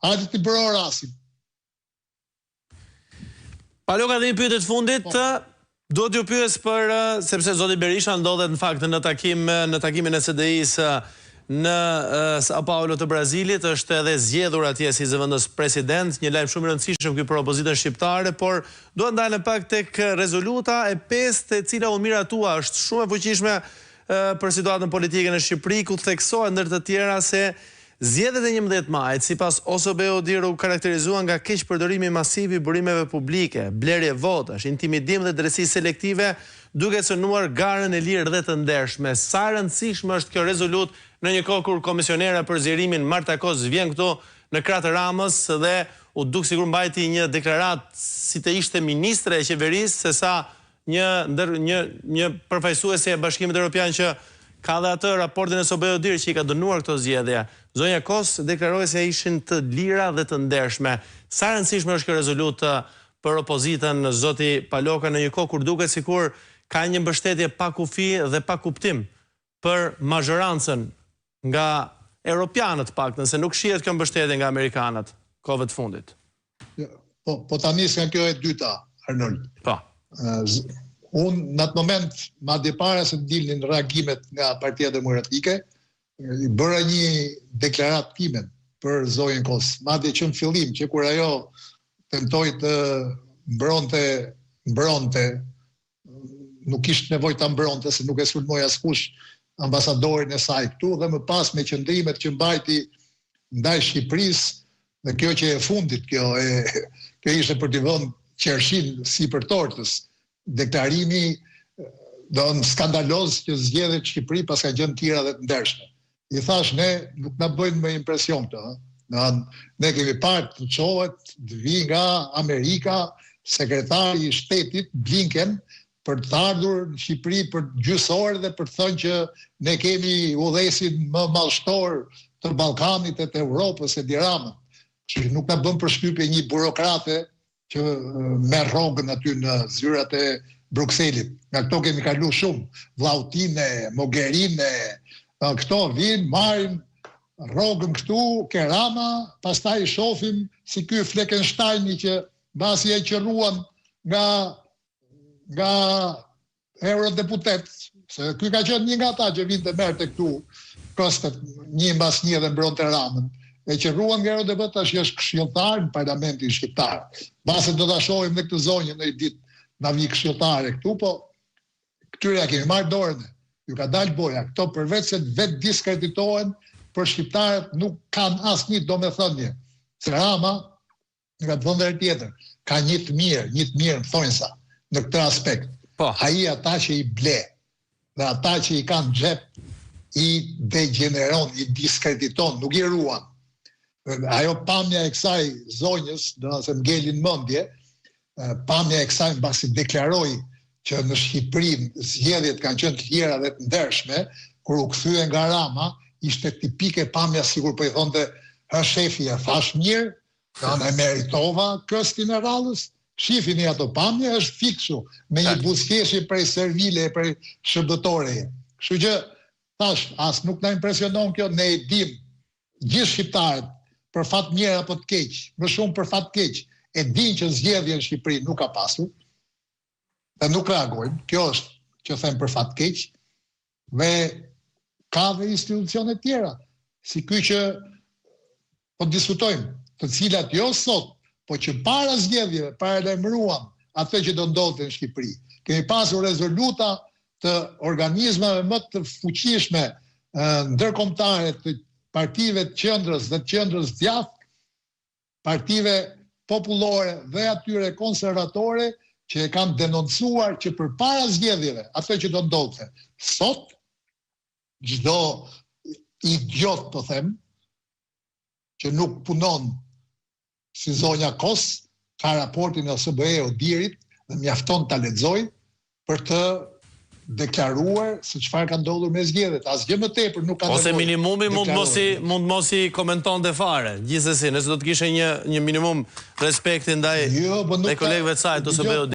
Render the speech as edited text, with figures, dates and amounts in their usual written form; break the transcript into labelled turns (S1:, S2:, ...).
S1: Hajde të bëro rasim.
S2: Paloka dhe një pyetje të fundit, duhet ju pyes për, sepse zoti Berisha ndodhet në fakt në takimin e SDI-s në Sao Paulo të Brazilit, është edhe zgjedhur atje si zëvendës president, një lajm shumë i rëndësishëm ky për opozitën shqiptare, por duhet ndalen pak tek rezoluta e 5 e cila u miratua, është shumë e fuqishme për situatën politike në Shqipëri, ku theksohet ndër të tjera se zgjedhjet e 11 majit, sipas OSBE-u karakterizuan nga keqpërdorimi masiv i burimeve publike, blerje votash, intimidim dhe drejtësi selektive, duke cënuar garën e lirë dhe të ndershme. Sa rëndësishme është kjo rezolut në një kohë kur komisionera për zgjerimin Marta Kos vjen këtu në krah të Ramës dhe u duk sikur mbajti një deklarat si të ishte ministre e qeverisë, sesa një përfaqësuese e Bashkimit Evropian që ka dhe atë raportin e SOBE-ut që i ka dënuar këto zgjedhje. Zonja Kos deklaroi se ishin të lira dhe të ndershme. Sa rëndësishme është kjo rezolut për opozitën, zoti Paloka, në një kohë kur duket sikur ka një mbështetje pa kufi dhe pa kuptim për mazhorancën nga europianët paktën, se nuk shihet kjo mbështetje nga amerikanët kohëve të fundit.
S1: Po tani nga kjo e dyta, Arnold.
S2: Po.
S1: Unë në atë moment, madje para se të dilnin reagimet nga Partia Demokratike, bëra një deklarat timen për zonjën Kos. Madje që në fillim, që kur ajo tentoi të mbronte, nuk ishte nevojë ta mbronte se nuk e sulmoi askush ambasadorin e saj këtu, dhe më pas me qëndrimet që mbajti ndaj Shqipërisë, dhe kjo që e fundit, kjo ishte për t'i vënë qershin sipër tortës. Deklarimi skandaloz që zgjedhet Shqipëri pas ka gjën tjera dhe të ndershme. I thash, ne nuk na bëjnë më impresion këto. Ne kemi parë të çohet të vi nga Amerika sekretari i shtetit Blinken për të ardhur në Shqipëri për gjysore dhe për të thënë që ne kemi udhëhesin më madhështor të Ballkanit e të Evropës e Tiranës. Që nuk na bën përshtypje një burokrate që merr rrogën aty në zyrat e Brukselit. Nga këto kemi kalu shumë, Vlautine, Mogherine, këto vinë, marrin rrogën këtu, Kerama, pastaj shohim si ky Fleckensteini që mbasi e qërruan nga eurodeputet, se ky ka qenë një nga ata që vinte merrte këtu, kostet një mbas një dhe mbronte Ramën. E që ruan nga eurodeputet tash është këshilltar në Parlamentin shqiptar. Mbase do ta shohim në këtë zonjë në një ditë na vi këshilltare këtu, po këtyre ja kemi marrë dorën. Ju ka dalë boja. Këto përveç se vetë diskreditohen, për shqiptarët nuk kanë asnjë domethënie. Se Rama, nga të vëndër tjetër, ka një të mirë thonjsa në këtë aspekt. Ai ata që i ble dhe ata që i kanë xhep i degeneron, i diskrediton, nuk i ruan. Ajo pamja e kësaj zonjës, do të them ngelin mendje, pamja e kësaj mbasi deklaroi që në Shqipëri zgjedhjet kanë qenë të lira dhe të ndershme, kur u kthye nga Rama, ishte tipike pamja sikur po i thonte, "Ha shefi, e thash mirë, kanë e meritova këstin e radhës." Shifini ato pamje, është fiksu me një buzëqeshje prej servile, prej shërbëtore. Kështu që thash, as nuk na impresionon kjo, ne e dim gjithë shqiptarët për fat mirë apo të keq, më shumë për fat keq, e din që zgjedhja në Shqipëri nuk ka pasur, dhe nuk reagojnë, kjo është që them për fat keq, dhe ka dhe institucione tjera, si ky që po diskutojmë, të cilat jo sot, po që para zgjedhjeve, paralajmëruan atë që do ndodhte në Shqipëri. Kemi pasur rezoluta të organizmave më të fuqishme ndërkombëtare të partive të qendrës dhe të qendrës djathtë, partive popullore dhe atyre konservatore që e kanë denoncuar që përpara zgjedhjeve atë që do ndodhte. Sot çdo idiot, po them, që nuk punon si zonja Kos, ka raportin e OSBE-ut dirit dhe mjafton ta lexoj për të deklaruar se çfarë ka ndodhur me zgjedhjet. Asgjë më tepër nuk ka nevojë.
S2: Ose minimumi mund mos i komentonte fare. Gjithsesi, nëse do të kishte një minimum respekti ndaj kolegëve të saj të OSBE-ut.